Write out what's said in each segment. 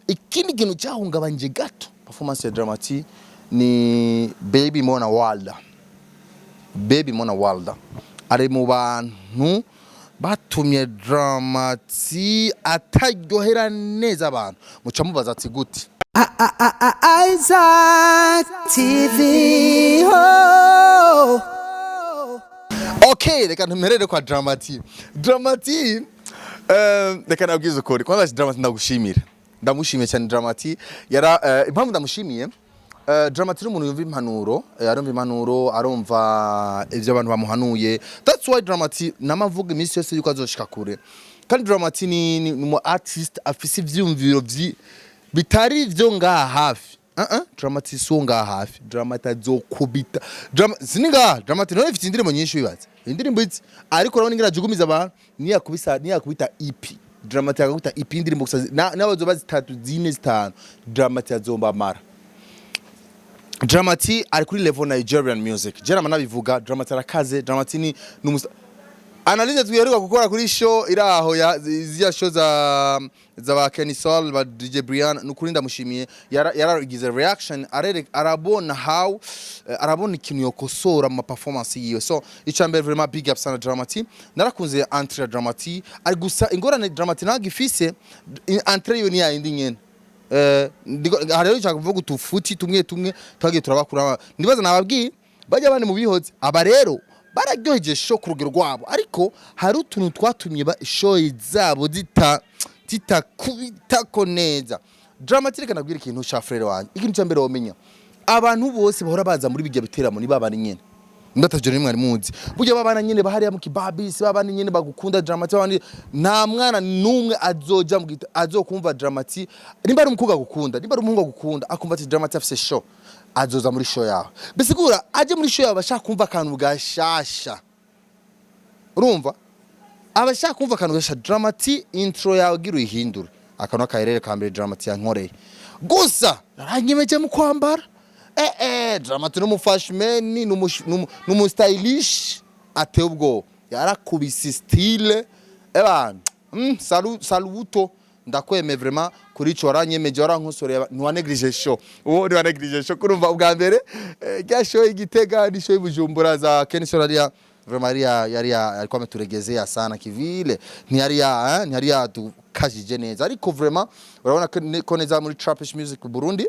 ikindi kintu cyahungabanje gato performance ya Dramati ni baby Mona Walda ari mu bantu batumye Dramati ataryohera neza abantu muca mubaza ati gute Isaac TV ho okay reka ntumerere kwa Dramati reka nabwize ukuri kwanza Dramati ndamushimiye cyane Dramati yara impamvu ndamushimiye Dramati n'umuntu yumva impanuro arumva ivyo abantu bamuhanuye. That's why Dramati namavuga iminsi yose yuko azoshika kure kandi Dramati ni mu artist afise ivyumviro bitari ivyo ngaha hafi Dramati so ngaha hafi Dramati azokubita Dramati no ifite indirimbo nyinshi bibaza indirimbo izi ariko urabona ngira jugumiza abantu niyakubita EP Dramati yakubita EP indirimbo gusa n'abazoba zitatu zine zitanu Dramati azomba mara. Dramati ari kuri level Nigerian music. Jera manabivuga Dramati arakaze. Dramati ni analyze twiheruka gukora kuri show iraho ya zya show za ba Kenny Soul ba DJ Brian nukuri ndamushimiye yaragize reaction arabona how arabona ikintu yokosora mu performance yiwe. So icambere vraiment big up sana Dramati. Narakunze entry ya Dramati ari gusa ingorane Dramati nagifise entry yo ni ya indi nyene. Hariho cyangwa kuvuga utufuti tumwe twagiye turabakura ndibaza nababwiye bajya bane mu bihoze aba rero bararyoheje show ku rugero rwabo ariko hari utuntu twatumye show zabo zitakubitako neza. Dramati reka nabwira ikintu cya frere wanjye ikintu cyambere womenya abantu bose bahora baza muri bijya biteramo ni babana nyene ndataje rimwe ari muzi burya babana nyene bahari mu kibabisi babana nyene bagukunda Dramati babandi nta mwana numwe azoja mu azokumva Dramati nimba ari umukobwa gukunda nimba ari umuhungu gukunda akumva ati Dramati afise show azoza muri show yawe bisigura aje muri show yawe bashaka kumva akantu gashasha urumva abashaka kumva akantu gashasha Dramati intro yawe gira ihindura akantu akaherere kambere Dramati yankoreye gusa aranyemeje mu kwambara Dramati n'umufashmeni n'umustylish ate ubwo yarakubise style saluto ndakweme vraiment kuri cyo waranyemeje warankosoreye ntiwaneglige show uwo ntiwaneglige show kurumva ubwa mbere ya show igitega ni show ibujumbura za Kenny Soul vraiment yari alikuwa ameturegezea sana kivile ntiyari tukajije neza ariko vraiment urabona ko neza muri trapish music mu Burundi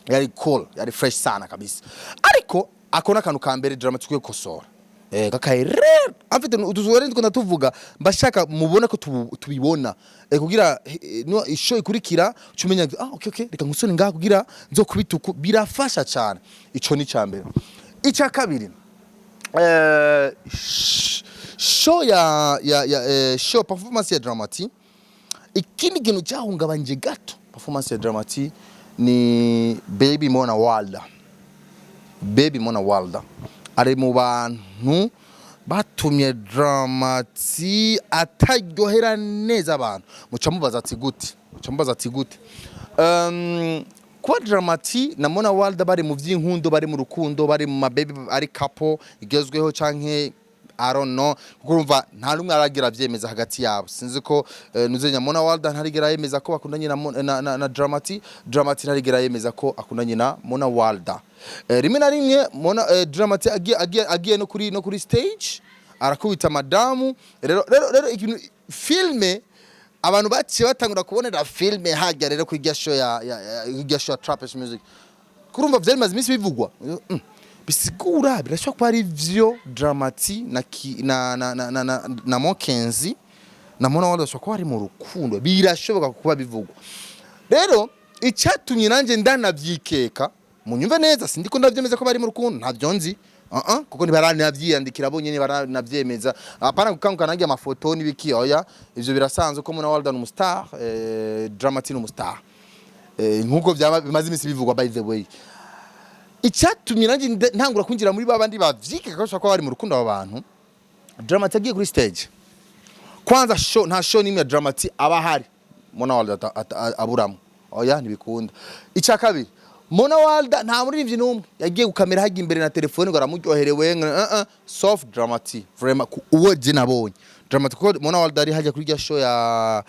yari cool yari fresh sana kabisa ariko akona kantu kambere Dramati kwe kosora kakaire afite utuzore ndiko ndatuvuga mbashaka mubona ko tubibona kugira no isho ikurikira cumenya okay reka ngusone ngaha kugira nzo kubituku birafasha cyane ico ni cyambere ica kabiri show show performance ya Dramati ikindi kintu cyahungabanje gato performance ya Dramati ni baby Mona Walda ari mu bantu batumye Dramati ataryohera neza abantu muca mubaza ati gute kwa Dramati na Mona Walda bari mu vy'inkundo bari mu rukundo bari mu baby ari couple igezweho canke I don't know kurumva nta numwe aragira vyemeza hagati yabo sinzi ko nuzenya Mona Walda ntarigera yemeza ko bakundanye na Dramati ntarigera yemeza ko akundanye na Mona Walda rimwe na rimwe Dramati agiye no kuri stage arakubita madamu rero ikintu filme abantu baciye batangura kubonera filme hajya rero kuri show ya show Trapish music kurumva vyari maze imisi bivugwa bisigura birashobora kuba ari vyo Dramati na Mokenzi na Mona Walda bashobora kuba ari mu rukundo birashoboka kuba bivugwa rero icyatumye nanje ndanavyikeka munyumve neza sindiko ndavyemeza ko bari mu rukundo ntavyo nzi kuko ntibaranavyiyandikira bonye ntibaranavyemeza apana gukanguka nange amafoto n'ibiki oya ivyo birasanzwe ko Mona Walda n'umustar Dramati n'umustar nkuko bimaze imisi bivugwa by the way icyatumye nanjye ntangura kwinjira muri babandi bavyike ko bari mu rukundo abantu Dramati agiye kuri stage kwanza show nta show nimwe Dramati aba hari Mona Walda aburamo oya ntibikunda icya kabiri Mona Walda nta muririmbyi numwe yagiye gukamera hagiye imbere na telefone ngo aramuryoherewe soft Dramati vraiment uwo je nabonye dramatic ko Mona Walda ari hajya kuri rya show ya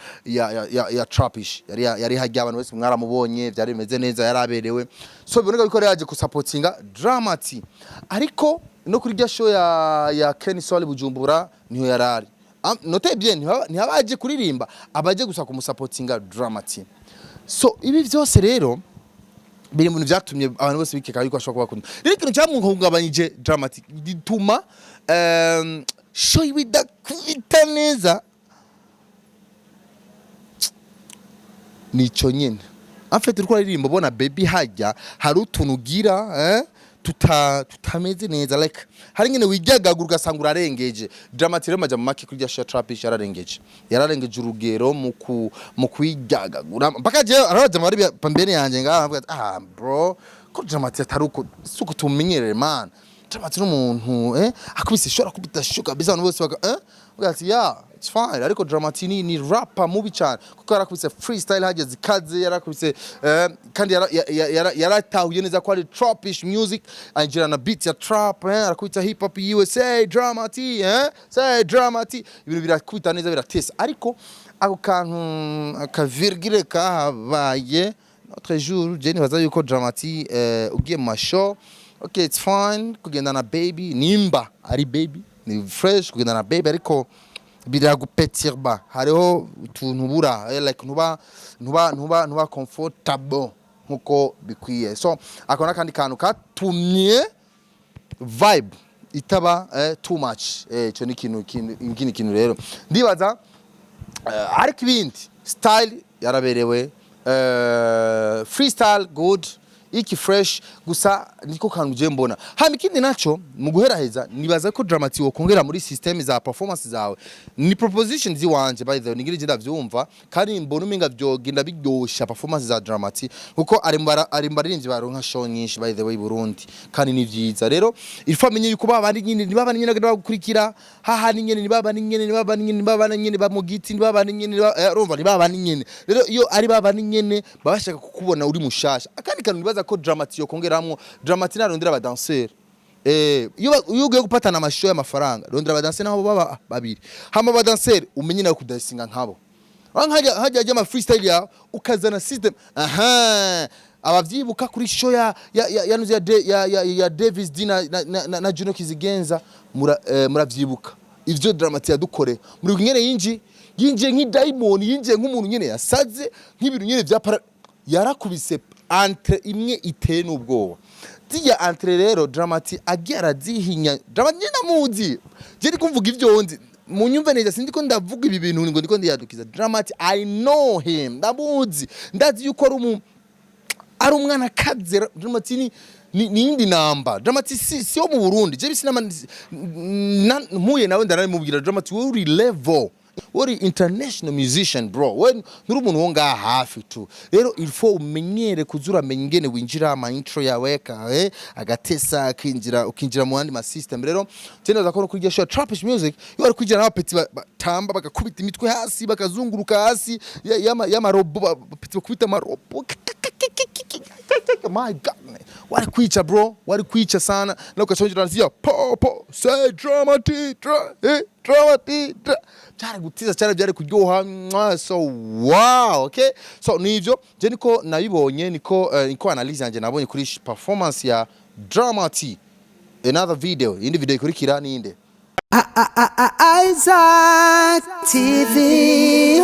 Trapish yari hajya abantu bose mwaramubonye byari bimeze neza yaraberewe so biboneka biko yaje kusupportinga dramatic ariko no kuri rya show ya Ken Sole Bujumbura niho yarari note bien ntihabaje kuririmba abaje gusa kumusupportinga dramatic so ibi byose rero biri mu byatumye abantu bose bikeka yuko ashobora kuba akunda rero ikintu cyamuhungabanyije dramatic gituma show ibida kubita neza nico nyene afite uriko aririmba bona baby hajya hari utuntu ugira tutameze neza like hari nyene wijyagaga ugasanga urarengeje dramatic rero majya mu make kuri ya Trapish yararengeje urugero mu kwijyagagura mpaka je arabaza muri pambene yanje ngaha bro ko dramatic ataruko suko tumenyerere man dramatic n'umuntu akubise shora kubita shuka biza abantu bose bagati it's fine ariko dramatic ni rapper mubi cyane kuko yarakubise freestyle hageze kaze yarakubise kandi yaratahuye neza ko ari trapish music angira na beat ya trap arakubita hip hop USA dramatic say dramatic ibintu birakubita neza biratesa ariko ako kantu akavirgire kabaye notre jour je nibaza yuko dramatic ugiye mu show okay it's fine kugenda na baby nimba ari baby ni fresh kugenda na baby ariko biragupetirba hariho utuntu bura like ntuba comfortable nkuko bikwiye so akona kandi kantu katumye vibe itaba too much cyo ni kintu rero ndibaza ariko ibindi style yaraberewe freestyle good iki fresh gusa niko kantu je mbona hama ikindi naco mu guheraheza nibaza ko dramatic wo kongera muri system za performance zawe ni proposition ziwanje by the way nigirije ndavyumva kandi mbona umenga vyogenda biryosha performance za dramatic kuko ari mbaririmbyi baronka show nyinshi by the way Burundi kandi ni vyiza rero ifamenye yuko babandi nyine ni babandi nyine bagukurikira haha ni nyine ni babandi nyine bamugiti ni babandi nyine urumva ni babandi nyine rero iyo ari babandi nyine babashaka kukubona uri mushasha akandi kantu ko dramatic yo kongeramwo dramatic narondera aba dancer iyo ugiye gupatana amashow y'amafaranga rondera aba dancer nabo baba babiri hama aba dancer umenye nawe kudasinga nkabo hajya ama freestyle ya ukazana system abavyibuka kuri show ya Davis Dina na Juno Kizigenza muravyibuka ivyo dramatic yadukore muri nyene yinje nk'idiamond yinje nk'umuntu nyene yasaze nk'ibintu nyene vya yarakubise entre imwe iteye n'ubwoba ziya entre rero dramatic agera zihinya dramatic namuzi je ndikumvuga ivyo ndi mu nyumve neza sindi ko ndavuga ibi bintu ngo ndiko ndiyadukiza dramatic I know him ndamuzi ndazi yuko ari umwana kaze dramatic ni indi namba dramatic si yo mu Burundi je bisinama mpuye nawe ndaramubwira dramatic uri level uri international musician bro when nuri umuntu wonga hafi tu rero il faut umenyere kuzura mengene winjira ama intro yawe agatesa ukinjira mu andi ma system rero tena za kono kuri show Trapish music yo ari kwijira n'abapeti batamba bagakubita imitwe hasi bakazunguruka hasi yama robo bapeti bakubita amarobo my god wari kwica bro wari kwica sana na ukashonjira nzia po say dramatic cyari gutiza cyane byari kuryoha so wow okay so nivyo je niko nabibonye niko analyze yanje nabonye kuri performance ya dramatic another video indi video ikurikira ninde Isaac TV